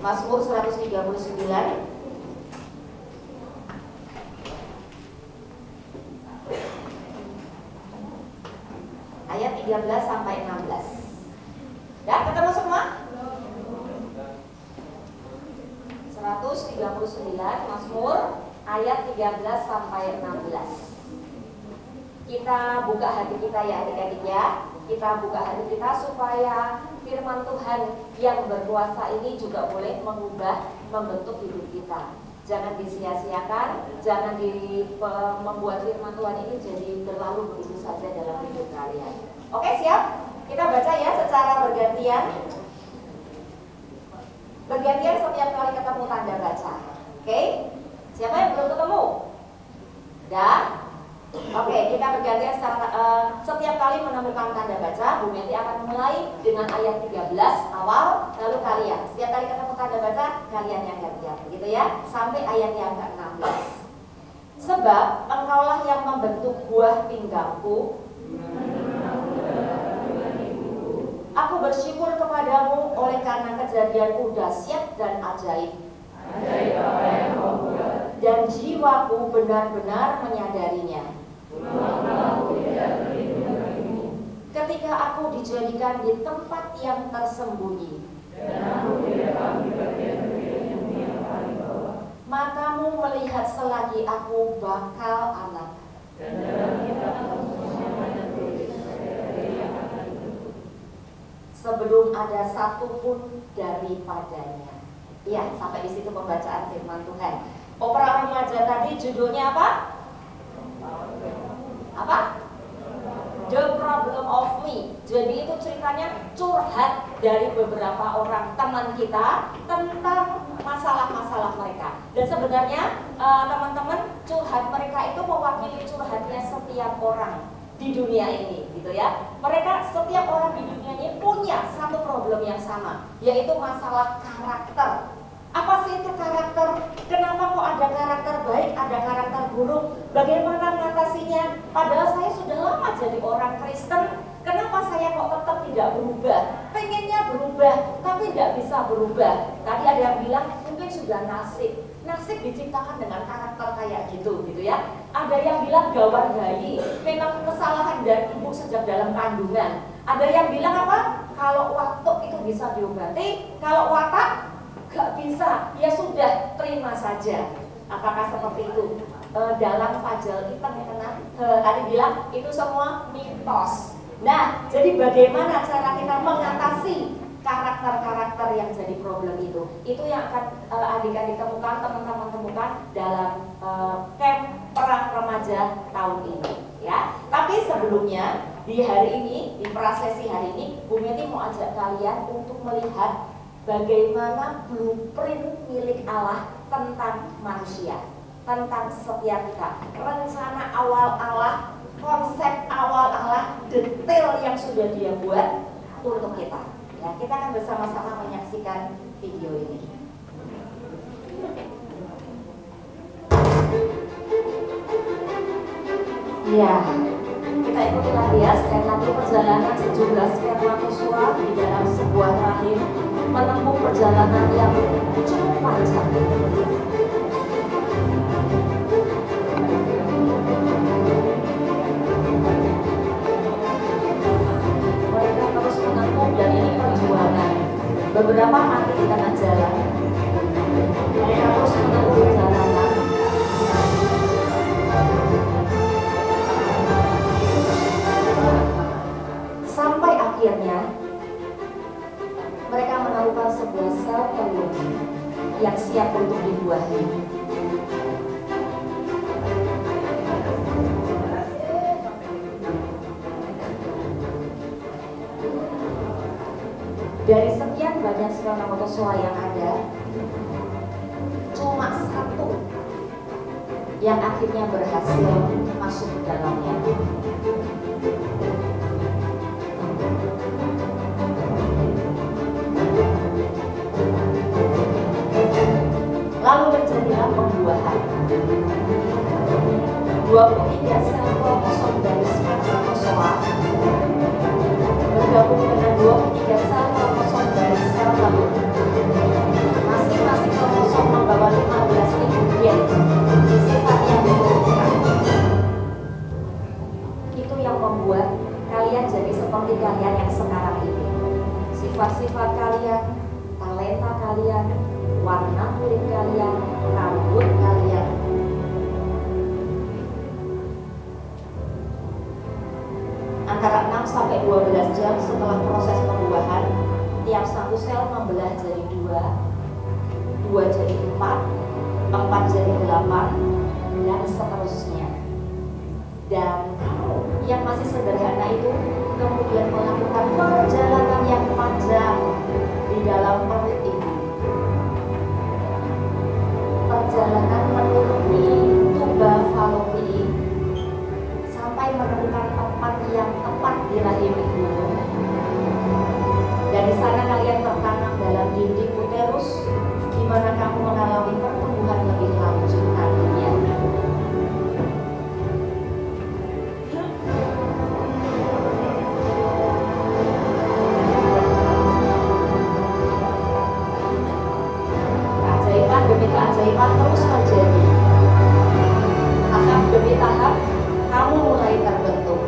Mazmur 139 ayat 13 sampai 16. Ya, ketemu semua? 139 Mazmur ayat 13 sampai 16. Kita buka hati kita ya adik-adik ya. Kita buka hati kita supaya firman Tuhan yang berkuasa ini juga boleh mengubah, membentuk hidup kita. Jangan disia-siakan, jangan membuat firman Tuhan ini jadi berlalu begitu saja dalam hidup kalian. Oke, siap? Kita baca ya secara bergantian. Bergantian setiap kali ketemu tanda baca. Oke? Siapa yang belum ketemu? Dah? Oke, kita bergantian setiap kali menemukan tanda baca. Bu Meti akan mulai dengan ayat 13 awal, lalu kalian. Setiap kali ketemu tanda baca, kalian yang gantian, begitu ya, sampai ayat yang ke-16. Sebab engkaulah yang membentuk buah pinggangku, aku bersyukur kepadamu oleh karena kejadianku dahsyat dan ajaib. Dan jiwaku benar-benar menyadarinya. Ketika aku dijadikan di tempat yang tersembunyi, matamu melihat selagi aku bakal anak. Sebelum ada satupun daripadanya. Ya, sampai di situ pembacaan firman Tuhan. Opera remaja tadi judulnya apa? Apa? The Problem of Me. Jadi itu ceritanya curhat dari beberapa orang teman kita tentang masalah-masalah mereka. Dan sebenarnya teman-teman, curhat mereka itu mewakili curhatnya setiap orang di dunia ini, gitu ya. Mereka, setiap orang di dunia ini punya satu problem yang sama, yaitu masalah karakter. Apa sih itu karakter? Kenapa kok ada karakter baik, ada karakter buruk? Bagaimana mengatasinya? Padahal saya sudah lama jadi orang Kristen, kenapa saya kok tetap tidak berubah? Pengennya berubah, tapi tidak bisa berubah. Tadi ada yang bilang mungkin sudah nasib. Nasib diciptakan dengan karakter kayak gitu ya. Ada yang bilang gawar bayi, memang kesalahan dari ibu sejak dalam kandungan. Ada yang bilang apa? Kalau watuk itu bisa diobati, kalau watak gak bisa, ya sudah, terima saja. Apakah seperti itu? Dalam Fajal Hitam tadi bilang itu semua mitos. Nah, jadi bagaimana cara kita mengatasi karakter-karakter yang jadi problem itu? Itu yang akan adik-adik temukan, teman-teman temukan dalam camp perang remaja tahun ini, ya. Tapi sebelumnya di hari ini, di prasesi hari ini, Bu Meti mau ajak kalian untuk melihat bagaimana blueprint milik Allah tentang manusia, tentang setiap kita. Rencana awal Allah, konsep awal Allah, detail yang sudah Dia buat untuk kita. Ya, kita akan bersama-sama menyaksikan video ini. Ya, kita ikuti lagi ya, sekali lagi perjalanan sejumlah spermatozoa di dalam sebuah rahim menempuh perjalanan yang cukup panjang. Mereka terus menempuh dan ini perjuangan. Beberapa mati di tengah jalan. Mereka terus menempuh perjalanan. Sampai akhirnya mereka menemukan sebuah sel telur yang siap untuk dibuahi. Dari sekian banyak spermatozoa yang ada, cuma satu yang akhirnya berhasil masuk ke dalamnya. Lalu terjadilah pembuahan. 23 sel kromosom dari spermatozoa bergabung dengan 23 sel kromosom dari sel telur. yang membuat kalian jadi seperti kalian yang sekarang ini. Sifat-sifat kalian, talenta kalian, warna kulit kalian, rambut kalian. Antara 6 sampai 12 jam setelah proses pembuahan, tiap satu sel membelah jadi 2 jadi 4 jadi 8, dan seterusnya. Dan yang masih sederhana itu kemudian melakukan perjalanan yang panjang di dalam perut ibu. Perjalanan menuju tuba fallopi sampai menemukan tempat yang tepat di rahim ibu. Dan di sana kalian tertanam dalam dinding uterus, di mana kamu mengalami pertumbuhan lebih lanjut nantinya. Keajaiban demi keajaiban terus terjadi. Tahap demi tahap, kamu mulai terbentuk.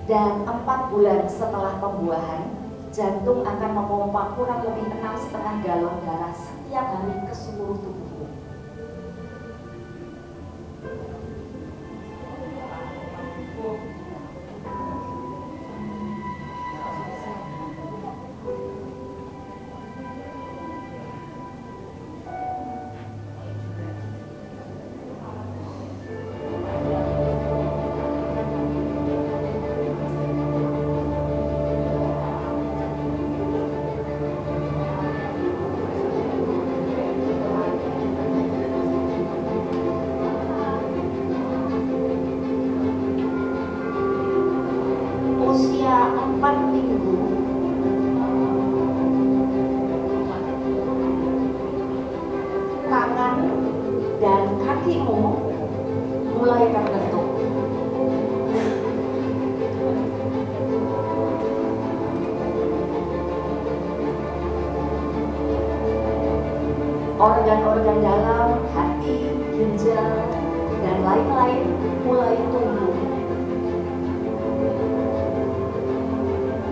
Dan 4 bulan setelah pembuahan, jantung akan memompa kurang lebih 6,5 galon darah setiap hari ke seluruh tubuhmu. Usia 4 minggu, tangan dan kakimu mulai terbentuk. Organ-organ dalam, hati, ginjal, dan lain-lain mulai tumbuh.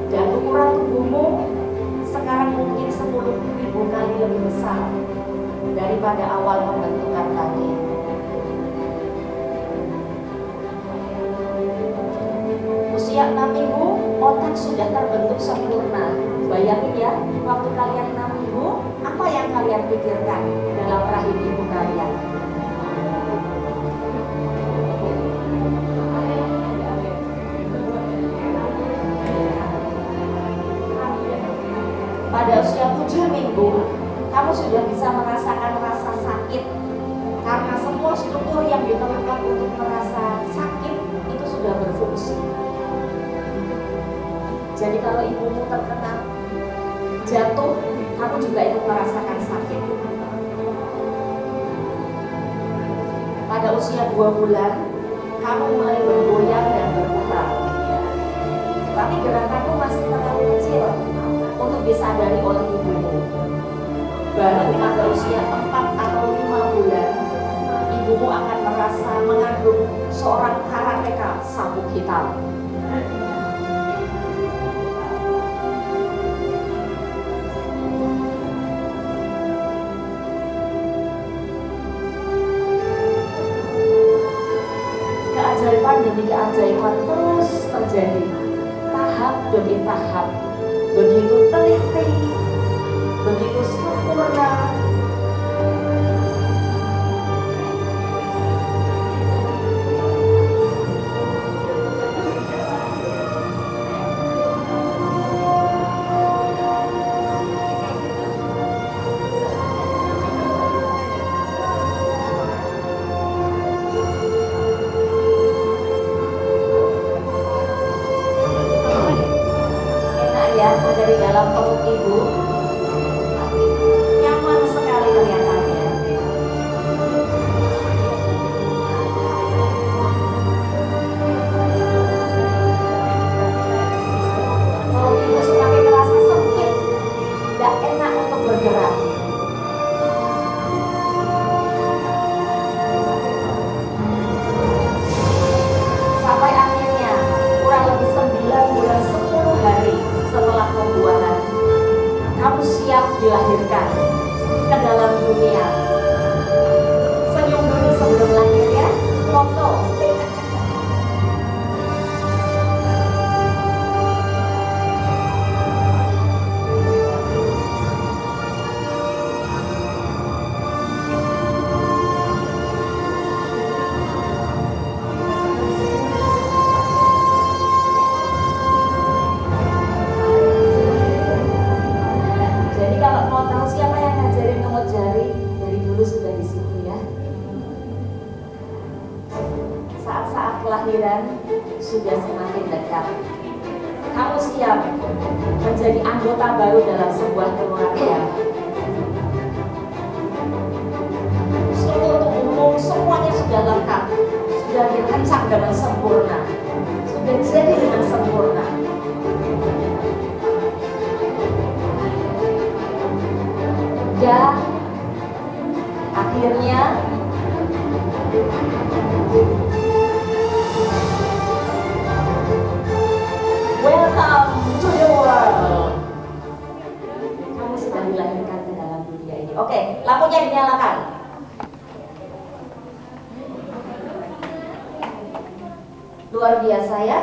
Dan ukuran tubuhmu sekarang mungkin 10.000 kali lebih besar daripada awal pembentukan tadi. Usia 6 minggu, otak sudah terbentuk sempurna. Bayangin ya, waktu kalian 6 minggu, apa yang kalian pikirkan dalam rahim ibu kalian? Pada usia 7 minggu, kamu sudah bisa merasakan rasa sakit. Karena semua struktur yang ditemukan untuk merasa sakit itu sudah berfungsi. Jadi kalau ibumu terkena jatuh, kamu juga ikut merasakan sakit. Pada usia 2 bulan, kamu mulai bergoyang dan berputar. Tapi gerakanmu masih terlalu kecil untuk disadari oleh ibumu. Baru pada usia 4 atau 5 bulan, ibumu akan merasa mengandung seorang karateka sabuk hitam. Keajaiban demi keajaiban terus terjadi, tahap demi tahap. Begitu teliti, begitu sempurna. kelahiran sudah semakin dekat. Kamu siap menjadi anggota baru dalam sebuah keluarga. Seluruh tubuhmu semuanya sudah lengkap, sudah dirancang dengan sempurna, sudah jadi dengan sempurna. Dan akhirnya welcome to the world. Kamu sudah dilahirkan ke dalam dunia ini. Oke, lampunya dinyalakan. Luar biasa ya,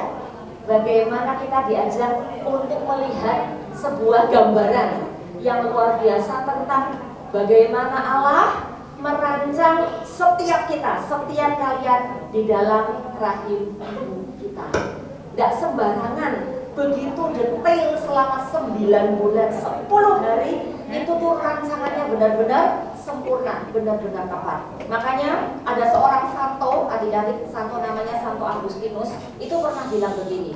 bagaimana kita diajak untuk melihat sebuah gambaran yang luar biasa tentang bagaimana Allah merancang setiap kita, setiap kalian di dalam rahim ibu kita. Tidak sembarangan, begitu detail selama 9 bulan, 10 hari, itu tuh rancangannya benar-benar sempurna, benar-benar tepat. Makanya ada seorang santo, adik-adik, santo namanya Santo Agustinus, itu pernah bilang begini,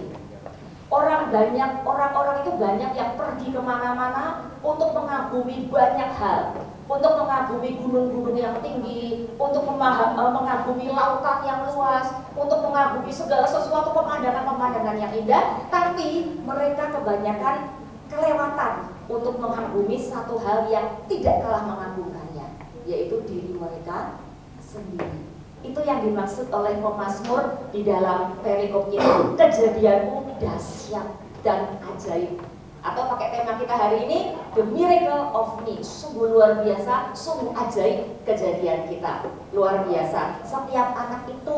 orang-orang itu banyak yang pergi kemana-mana untuk mengagumi banyak hal, untuk mengagumi gunung-gunung yang tinggi, untuk mengagumi lautan yang luas, untuk mengagumi segala sesuatu pemandangan-pemandangan yang indah, tapi mereka kebanyakan kelewatan untuk mengagumi satu hal yang tidak kalah mengagumkannya, yaitu diri mereka sendiri. Itu yang dimaksud oleh pemazmur di dalam perikop ini, kejadianmu dahsyat dan ajaib. Atau pakai tema kita hari ini, The Miracle of Me. Sungguh luar biasa, sungguh ajaib kejadian kita. Luar biasa. Setiap anak itu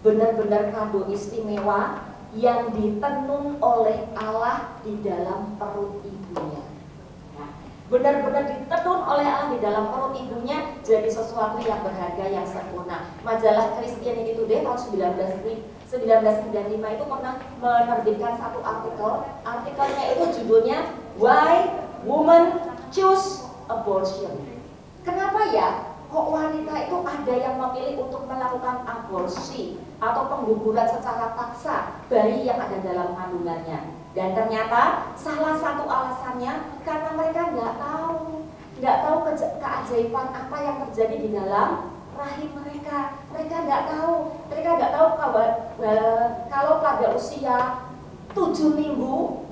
benar-benar kado istimewa yang ditenun oleh Allah di dalam perut ibunya. Benar-benar ditenun oleh Allah di dalam perut ibunya jadi sesuatu yang berharga, yang sempurna. Majalah Christianity Today tahun 1995 itu pernah menerbitkan satu artikel. Artikelnya itu judulnya Why Women Choose Abortion. Kenapa ya kok wanita itu ada yang memilih untuk melakukan aborsi atau pengguguran secara paksa bayi yang ada dalam kandungannya? Dan ternyata salah satu alasannya karena mereka nggak tahu keajaiban apa yang terjadi di dalam rahim mereka. Mereka nggak tahu kalau pada usia 7 minggu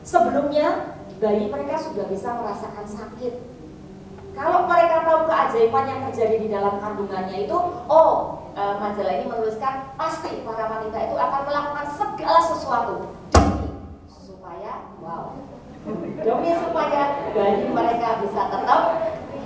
sebelumnya bayi mereka sudah bisa merasakan sakit. Kalau mereka tahu keajaiban yang terjadi di dalam kandungannya itu, majalah ini menuliskan pasti para wanita itu akan melakukan segala sesuatu demi supaya bayi mereka bisa tetap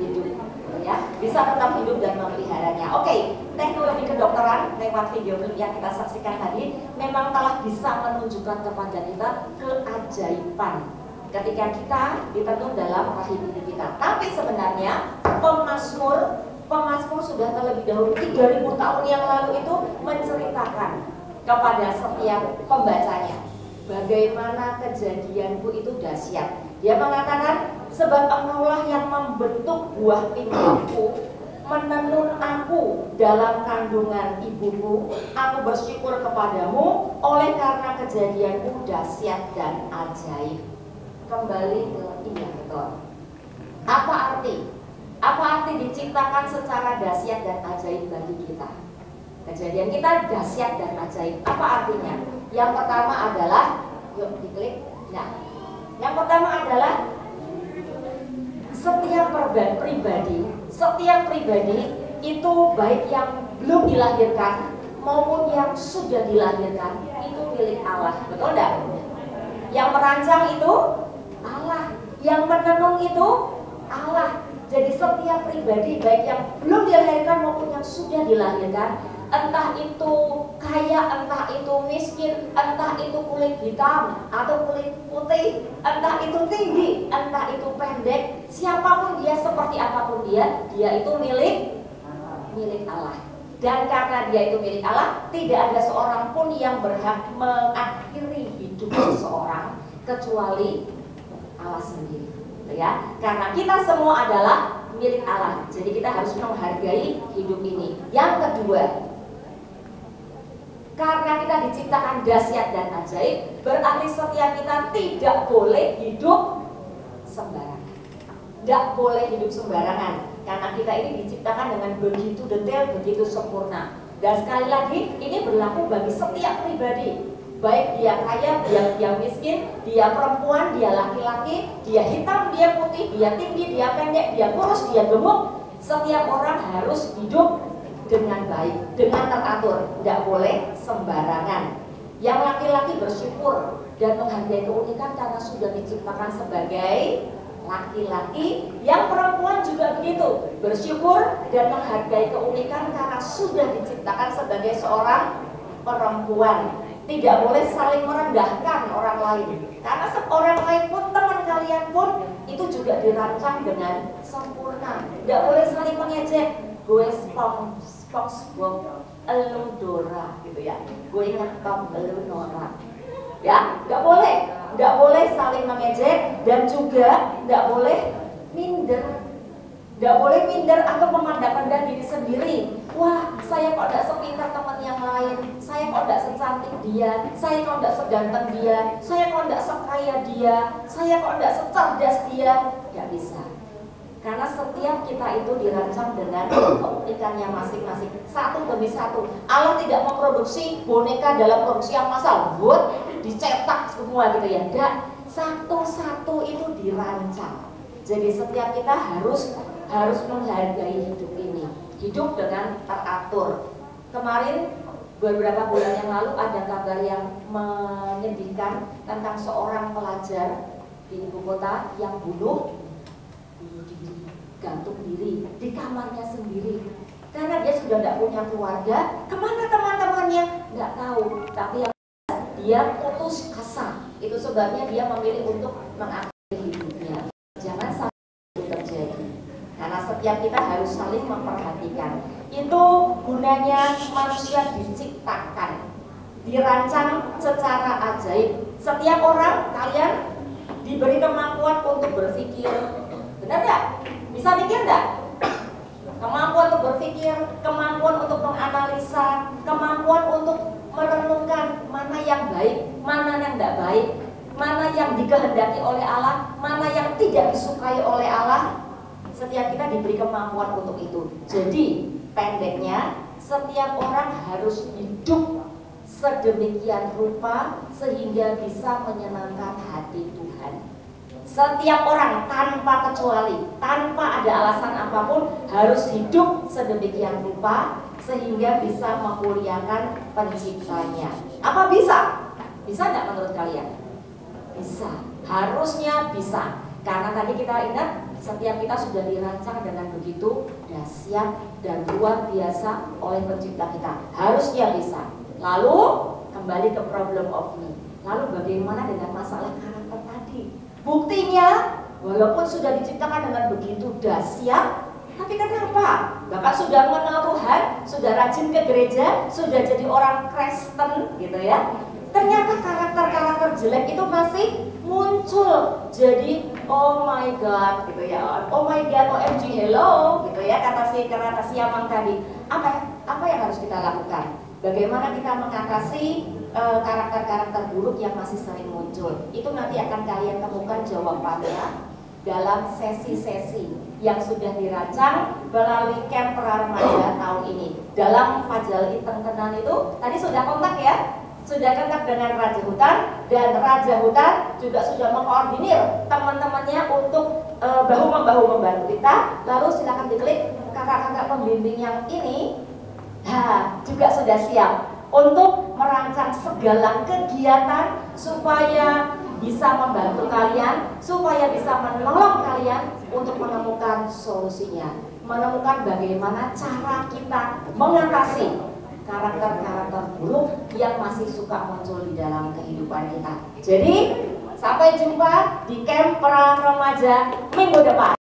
hidup, ya, bisa tetap hidup dan memeliharanya. Oke, teknologi kedokteran lewat video yang kita saksikan tadi memang telah bisa menunjukkan kepada kita keajaiban ketika kita ditenun dalam rahim ibu kita. Tapi sebenarnya pemazmur sudah terlebih dahulu 3000 tahun yang lalu itu menceritakan kepada setiap pembacanya bagaimana kejadianku itu dahsyat. Dia mengatakan, sebab engkaulah yang membentuk buah pinggangku, menenun aku dalam kandungan ibuku. Aku bersyukur kepadamu oleh karena kejadianku dahsyat dan ajaib. Kembali ke iya betul. Apa arti diciptakan secara dahsyat dan ajaib bagi kita? Kejadian kita dahsyat dan ajaib. Apa artinya? Yang pertama adalah, yuk diklik. Nah, yang pertama adalah setiap pribadi itu baik yang belum dilahirkan maupun yang sudah dilahirkan itu milik Allah. Betul enggak? Yang merancang itu Allah, yang menenun itu Allah. Jadi setiap pribadi baik yang belum dilahirkan maupun yang sudah dilahirkan, entah itu kaya, entah itu miskin, entah itu kulit hitam atau kulit putih, entah itu tinggi, entah itu pendek, siapapun dia, seperti apapun dia itu milik Allah. Dan karena dia itu milik Allah, tidak ada seorang pun yang berhak mengakhiri hidup seseorang kecuali Allah sendiri. Ya, karena kita semua adalah milik Allah, jadi kita harus menghargai hidup ini. Yang kedua, Karena kita diciptakan dahsyat dan ajaib, berarti setiap kita tidak boleh hidup sembarangan. Tidak boleh hidup sembarangan, karena kita ini diciptakan dengan begitu detail, begitu sempurna. Dan sekali lagi, ini berlaku bagi setiap pribadi. Baik dia kaya, dia miskin, dia perempuan, dia laki-laki, dia hitam, dia putih, dia tinggi, dia pendek, dia kurus, dia gemuk. Setiap orang harus hidup dengan baik, dengan teratur, tidak boleh sembarangan. Yang laki-laki bersyukur dan menghargai keunikan karena sudah diciptakan sebagai laki-laki. Yang perempuan juga begitu, bersyukur dan menghargai keunikan karena sudah diciptakan sebagai seorang perempuan. Tidak boleh saling merendahkan orang lain, karena orang lain pun, teman kalian pun, itu juga dirancang dengan sempurna. Tidak boleh saling mengejek. Gue SpongeBob, elu Dora, gitu ya. Gue ngetop, elu Nora. Ya, nggak boleh saling mengejek, dan juga nggak boleh minder. Nggak boleh minder atau memandang-pandang diri sendiri. Wah, saya kok nggak sepintar teman yang lain, saya kok nggak secantik dia, saya kok nggak seganteng dia, saya kok nggak sekaya dia, saya kok nggak secerdas dia. Nggak bisa. Karena setiap kita itu dirancang dengan keunikannya masing-masing, satu demi satu. Allah tidak memproduksi boneka dalam produksi yang massal, buat dicetak semua gitu ya. Enggak, satu-satu itu dirancang. Jadi setiap kita harus menghargai hidup ini, hidup dengan teratur. Kemarin beberapa bulan yang lalu ada kabar yang menyedihkan tentang seorang pelajar di ibu kota yang bunuh diri, gantung diri di kamarnya sendiri karena dia sudah tidak punya keluarga. Kemana teman-temannya nggak tahu, tapi yang dia putus asa. Itu sebabnya dia memilih untuk mengakhiri hidupnya. Jangan sampai itu terjadi, karena setiap kita harus saling memperhatikan. Itu gunanya manusia diciptakan, dirancang secara ajaib. Setiap orang, kalian diberi kemampuan untuk berpikir. Benar nggak? Bisa mikir nggak? Kemampuan untuk berpikir, kemampuan untuk menganalisa, kemampuan untuk merenungkan mana yang baik, mana yang tidak baik, mana yang dikehendaki oleh Allah, mana yang tidak disukai oleh Allah. Setiap kita diberi kemampuan untuk itu. Jadi pendeknya, setiap orang harus hidup sedemikian rupa sehingga bisa menyenangkan hati Tuhan. Setiap orang tanpa kecuali, tanpa ada alasan apapun, harus hidup sedemikian rupa sehingga bisa memuliakan penciptanya. Apa bisa? Bisa nggak menurut kalian? Bisa, harusnya bisa. Karena tadi kita ingat, setiap kita sudah dirancang dengan begitu dahsyat dan luar biasa oleh pencipta kita. Harusnya bisa. Lalu kembali ke problem of me. Lalu bagaimana dengan masalah karakter tadi? Buktinya, walaupun sudah diciptakan dengan begitu dahsyat, tapi kenapa? Bahkan sudah mengenal Tuhan, sudah rajin ke gereja, sudah jadi orang Kristen gitu ya. Ternyata karakter-karakter jelek itu masih muncul. Jadi oh my god gitu ya. Oh my god, OMG, hello gitu ya, kata si Yamang tadi. Apa yang harus kita lakukan? Bagaimana kita mengatasi karakter-karakter buruk yang masih sering muncul? Itu nanti akan kalian temukan jawabannya dalam sesi-sesi yang sudah dirancang melalui camp remaja tahun ini. Dalam Fajal Tengkenan itu tadi sudah kontak ya, sudah kontak dengan Raja Hutan, dan Raja Hutan juga sudah mengkoordinir teman-temannya untuk bahu-membahu membantu kita. Lalu silakan diklik kakak-kakak pembimbing yang ini. Nah, juga sudah siap untuk merancang segala kegiatan supaya bisa membantu kalian, supaya bisa menolong kalian untuk menemukan solusinya, menemukan bagaimana cara kita mengatasi karakter-karakter buruk yang masih suka muncul di dalam kehidupan kita. Jadi, sampai jumpa di camp perang remaja minggu depan.